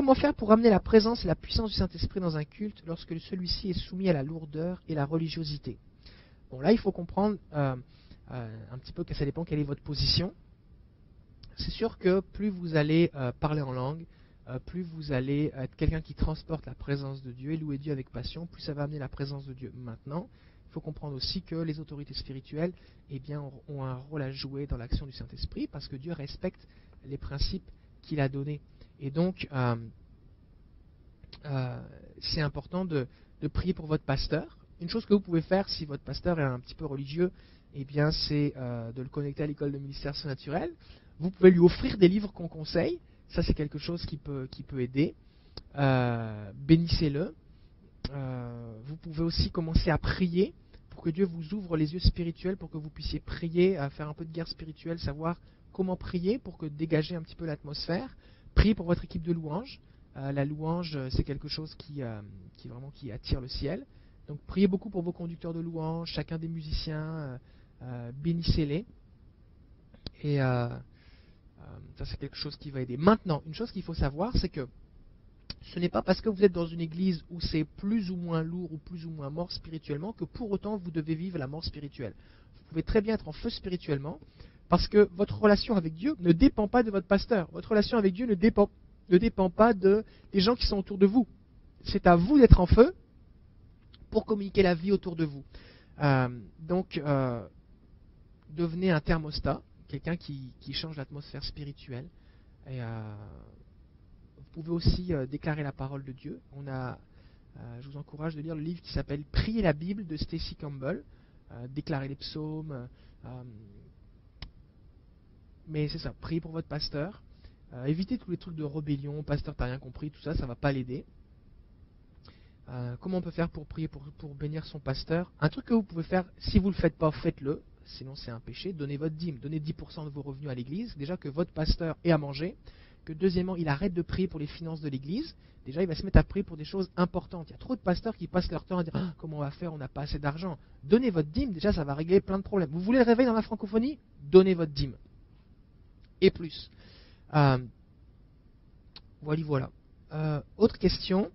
Comment faire pour amener la présence et la puissance du Saint-Esprit dans un culte lorsque celui-ci est soumis à la lourdeur et la religiosité? Bon, là, il faut comprendre un petit peu que ça dépend quelle est votre position. C'est sûr que plus vous allez parler en langue, plus vous allez être quelqu'un qui transporte la présence de Dieu et louer Dieu avec passion, plus ça va amener la présence de Dieu. Maintenant, il faut comprendre aussi que les autorités spirituelles ont un rôle à jouer dans l'action du Saint-Esprit parce que Dieu respecte les principes qu'il a donnés. Et donc, c'est important de prier pour votre pasteur. Une chose que vous pouvez faire si votre pasteur est un petit peu religieux, eh bien, c'est de le connecter à l'école de ministère surnaturel. Vous pouvez lui offrir des livres qu'on conseille. Ça, c'est quelque chose qui peut aider. Bénissez-le. Vous pouvez aussi commencer à prier pour que Dieu vous ouvre les yeux spirituels, pour que vous puissiez prier, faire un peu de guerre spirituelle, savoir comment prier pour que dégager un petit peu l'atmosphère. Priez pour votre équipe de louanges. La louange, c'est quelque chose qui attire le ciel. Donc priez beaucoup pour vos conducteurs de louanges, chacun des musiciens, bénissez-les. Et ça, c'est quelque chose qui va aider. Maintenant, une chose qu'il faut savoir, c'est que ce n'est pas parce que vous êtes dans une église où c'est plus ou moins lourd ou plus ou moins mort spirituellement que pour autant vous devez vivre la mort spirituelle. Vous pouvez très bien être en feu spirituellement parce que votre relation avec Dieu ne dépend pas de votre pasteur. Votre relation avec Dieu ne dépend pas des gens qui sont autour de vous. C'est à vous d'être en feu pour communiquer la vie autour de vous. Donc, devenez un thermostat, quelqu'un qui change l'atmosphère spirituelle. Et vous pouvez aussi déclarer la parole de Dieu. Je vous encourage de lire le livre qui s'appelle « Prier la Bible » de Stacy Campbell. Déclarer les psaumes. Mais c'est ça, priez pour votre pasteur. Évitez tous les trucs de rébellion, pasteur t'as rien compris, tout ça, ça ne va pas l'aider. Comment on peut faire pour prier pour bénir son pasteur? Un truc que vous pouvez faire, si vous ne le faites pas, faites-le. Sinon c'est un péché. Donnez votre dîme, donnez 10% de vos revenus à l'église. Déjà que votre pasteur ait à manger. Que deuxièmement, il arrête de prier pour les finances de l'église. Déjà, il va se mettre à prier pour des choses importantes. Il y a trop de pasteurs qui passent leur temps à dire comment on va faire, on n'a pas assez d'argent. Donnez votre dîme, déjà ça va régler plein de problèmes. Vous voulez le réveil dans la francophonie? Donnez votre dîme. Et plus. Voilà. Autre question.